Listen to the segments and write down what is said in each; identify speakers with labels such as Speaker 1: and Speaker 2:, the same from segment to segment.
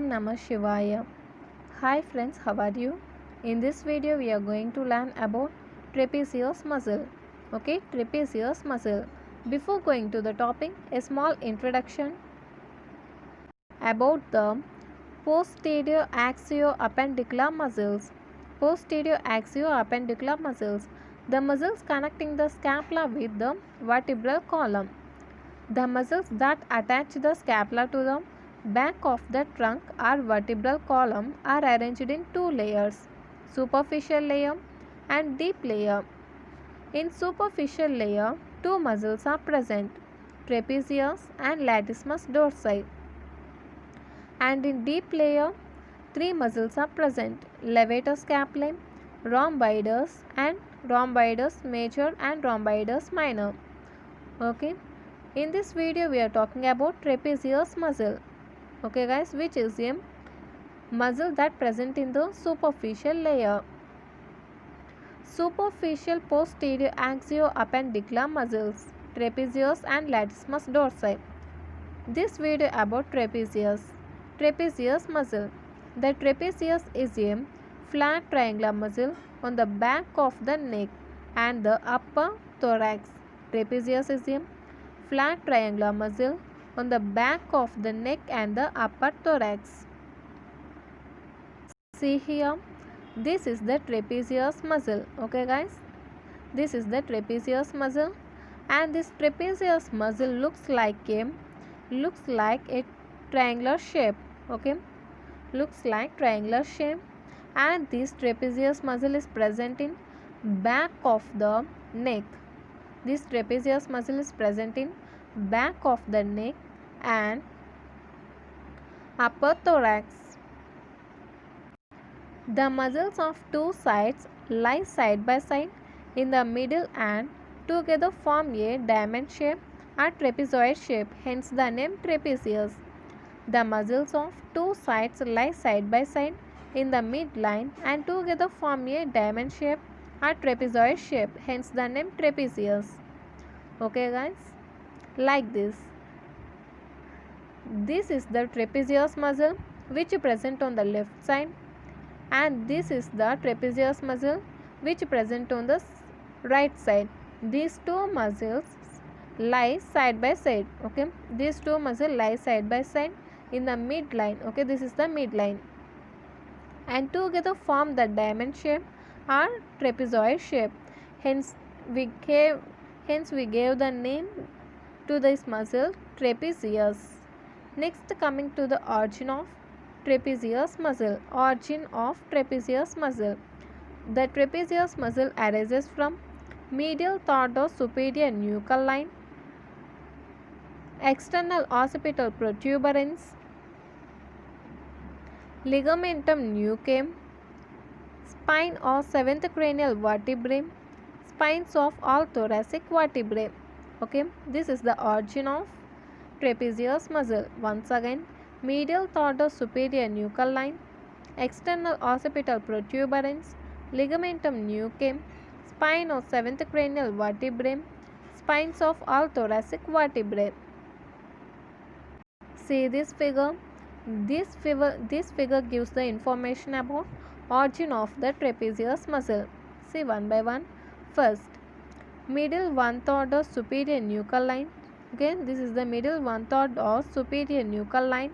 Speaker 1: Namah Shivaya. Hi friends, how are you? In this video we are going to learn about trapezius muscle. Okay, trapezius muscle. Before going to the topic, a small introduction about the posterior axio-appendicular muscles. Posterior axio-appendicular muscles. The muscles connecting the scapula with the vertebral column. The muscles that attach the scapula to the back of the trunk or vertebral column are arranged in two layers, superficial layer and deep layer. In superficial layer, two muscles are present, trapezius and latissimus dorsi. And in deep layer, three muscles are present, levator scapulae, rhomboides and rhomboides major and rhomboides minor. Okay. In this video we are talking about trapezius muscle. Okay guys, which is a muscle that present in the superficial layer. Superficial posterior axio-appendicular muscles, trapezius and latissimus dorsi. This video about trapezius. Trapezius muscle. The trapezius is a flat triangular muscle on the back of the neck and the upper thorax. Trapezius is a flat triangular muscle on the back of the neck and the upper thorax. See here, this is the trapezius muscle. Okay guys, this is the trapezius muscle, and this trapezius muscle looks like a triangular shape. Okay, looks like triangular shape, and this trapezius muscle is present in back of the neck. This trapezius muscle is present in back of the neck and upper thorax. The muscles of two sides lie side by side in the middle and together form a diamond shape or trapezoid shape, hence the name trapezius. The muscles of two sides lie side by side in the midline and together form a diamond shape or trapezoid shape, hence the name trapezius. Okay guys, like this. This is the trapezius muscle which is present on the left side, and this is the trapezius muscle which is present on the right side. These two muscles lie side by side. Okay, these two muscles lie side by side in the midline. Okay, this is the midline, and together form the diamond shape or trapezoid shape. Hence we gave the name to this muscle trapezius. Next, coming to the origin of trapezius muscle. Origin of trapezius muscle. The trapezius muscle arises from medial third of superior nuchal line, external occipital protuberance, ligamentum nuchae, spine or seventh cranial vertebrae, spines of all thoracic vertebrae. Okay, this is the origin of trapezius muscle. Once again, medial third of superior nuchal line, external occipital protuberance, ligamentum nuchae, spine of seventh cranial vertebrae, spines of all thoracic vertebrae. See this figure. This figure gives the information about origin of the trapezius muscle. See one by one. First, middle one third of superior nuchal line. Okay, this is the middle one third of superior nuchal line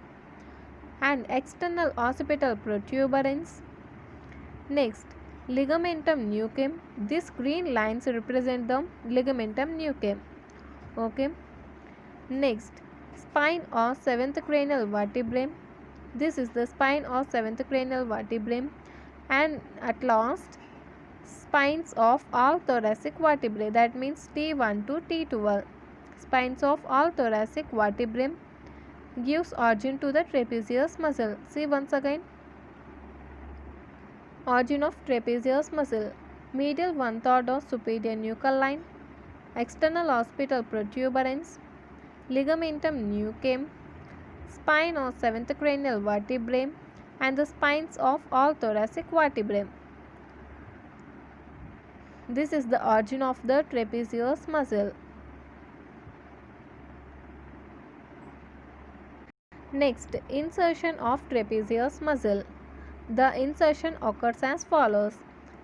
Speaker 1: and external occipital protuberance. Next, ligamentum nuchae. These green lines represent the ligamentum nuchae. Okay. Next, spine or seventh cranial vertebrae. This is the spine or seventh cranial vertebrae, and at last spines of all thoracic vertebrae, that means T1 to T12. Spines of all thoracic vertebrae gives origin to the trapezius muscle. See once again. Origin of trapezius muscle. Medial one third of superior nuchal line, external occipital protuberance, ligamentum nuchae, spine of seventh cranial vertebrae, and the spines of all thoracic vertebrae. This is the origin of the trapezius muscle. Next, insertion of trapezius muscle. The insertion occurs as follows.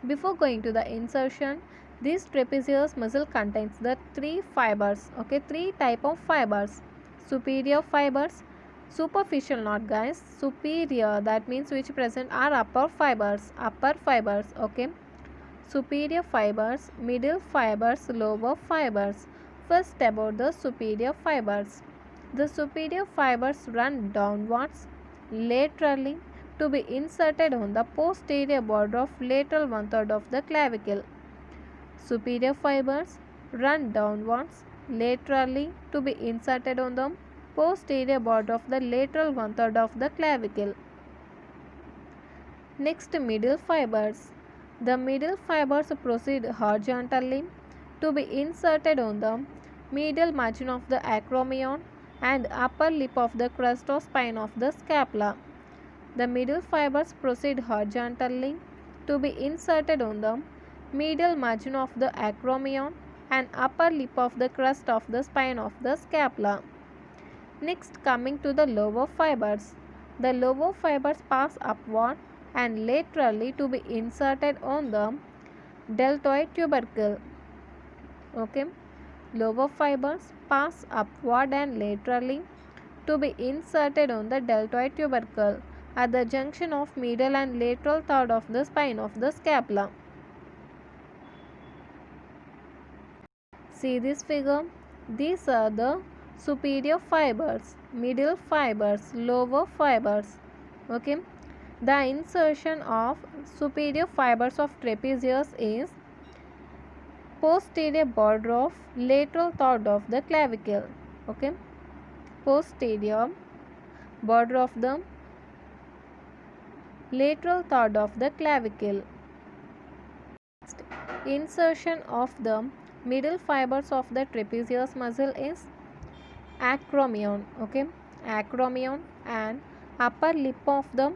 Speaker 1: Before going to the insertion, this trapezius muscle contains the three fibers, three type of fibers. Superior fibers, superficial not guys, superior, that means which present are upper fibers, superior fibers, middle fibers, lower fibers. First about the superior fibers. The superior fibers run downwards laterally to be inserted on the posterior border of lateral one-third of the clavicle. Superior fibers run downwards laterally to be inserted on the posterior border of the lateral one-third of the clavicle. Next, middle fibers. The middle fibers proceed horizontally to be inserted on the medial margin of the acromion and upper lip of the crest or spine of the scapula. The middle fibers proceed horizontally to be inserted on the medial margin of the acromion and upper lip of the crest of the spine of the scapula. Next, coming to the lower fibers. The lower fibers pass upward and laterally to be inserted on the deltoid tubercle. Lower fibers pass upward and laterally to be inserted on the deltoid tubercle at the junction of medial and lateral third of the spine of the scapula. See this figure? These are the superior fibers, middle fibers, lower fibers. The insertion of superior fibers of trapezius is posterior border of lateral third of the clavicle. Posterior border of the lateral third of the clavicle. Next, insertion of the middle fibers of the trapezius muscle is acromion. Acromion and upper lip of the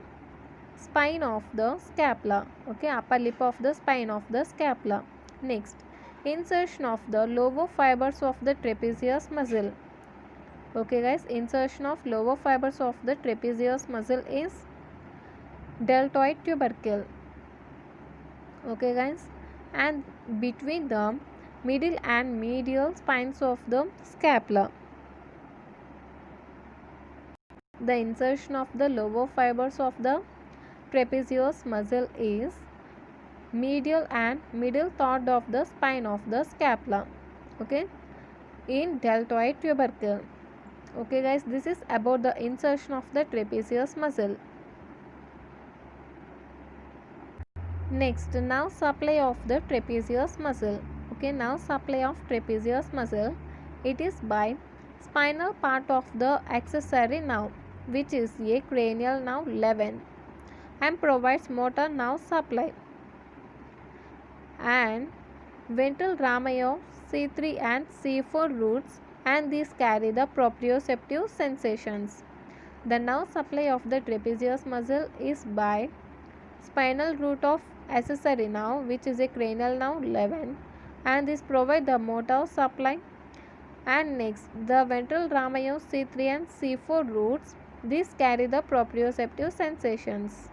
Speaker 1: spine of the scapula. Upper lip of the spine of the scapula. Next, insertion of the lower fibers of the trapezius muscle. Guys, insertion of lower fibers of the trapezius muscle is deltoid tubercle. Guys, and between the middle and medial spines of the scapula. The insertion of the lower fibers of the trapezius muscle is medial and middle third of the spine of the scapula. In deltoid tubercle. Guys, this is about the insertion of the trapezius muscle. Next, nerve supply of the trapezius muscle. Nerve supply of trapezius muscle. It is by spinal part of the accessory nerve, which is a cranial nerve 11, and provides motor nerve supply. And ventral rami of C3 and C4 roots, and these carry the proprioceptive sensations. The nerve supply of the trapezius muscle is by spinal root of accessory nerve, which is a cranial nerve 11, and this provide the motor supply. And next, the ventral rami of C3 and C4 roots, these carry the proprioceptive sensations.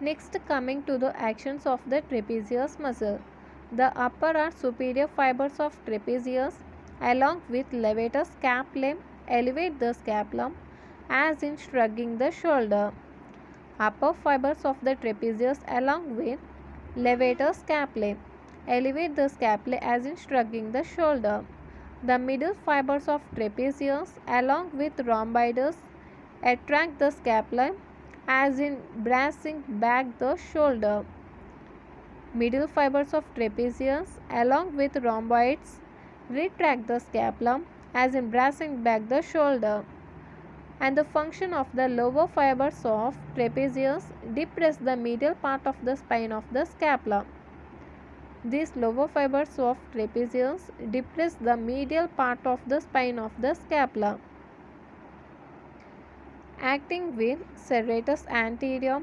Speaker 1: Next, coming to the actions of the trapezius muscle. The upper or superior fibers of trapezius along with levator scapulae elevate the scapula as in shrugging the shoulder. Upper fibers of the trapezius along with levator scapulae elevate the scapulae as in shrugging the shoulder. The middle fibers of trapezius along with rhomboids attract the scapula as in bracing back the shoulder. Middle fibers of trapezius along with rhomboids retract the scapula as in bracing back the shoulder. And the function of the lower fibers of trapezius depress the medial part of the spine of the scapula. These lower fibers of trapezius depress the medial part of the spine of the scapula. Acting with serratus anterior,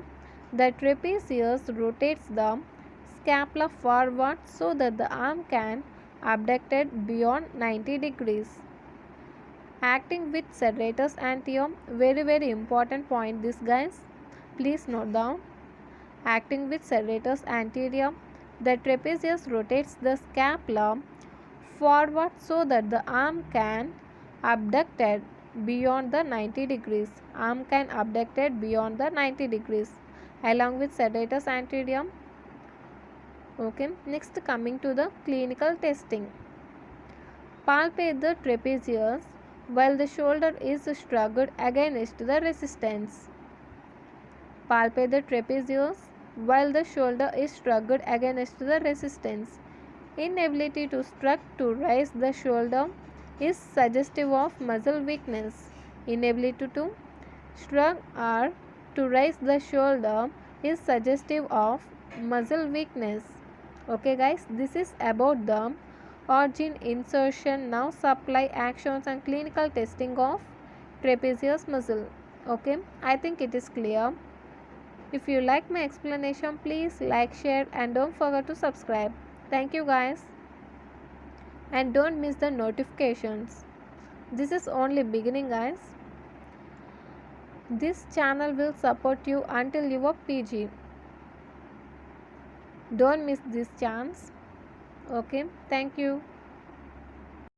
Speaker 1: the trapezius rotates the scapula forward so that the arm can abducted beyond 90 degrees. Acting with serratus anterior, very important point this guys, please note down. Acting with serratus anterior, the trapezius rotates the scapula forward so that the arm can abducted beyond the 90 degrees. Arm can abducted beyond the 90 degrees along with serratus anterior. Okay, next coming to the clinical testing. Palpate the trapezius while the shoulder is shrugged against the resistance. Palpate the trapezius while the shoulder is shrugged against the resistance. Inability to shrug to raise the shoulder is suggestive of muscle weakness. Inability to shrug or to raise the shoulder is suggestive of muscle weakness. Okay guys, this is about the origin, insertion, nerve supply, actions and clinical testing of trapezius muscle. Okay, I think it is clear. If you like my explanation, please like, share and don't forget to subscribe. Thank you guys, and don't miss the notifications. This is only beginning guys. This channel will support you until your PG. Don't miss this chance. Okay, thank you.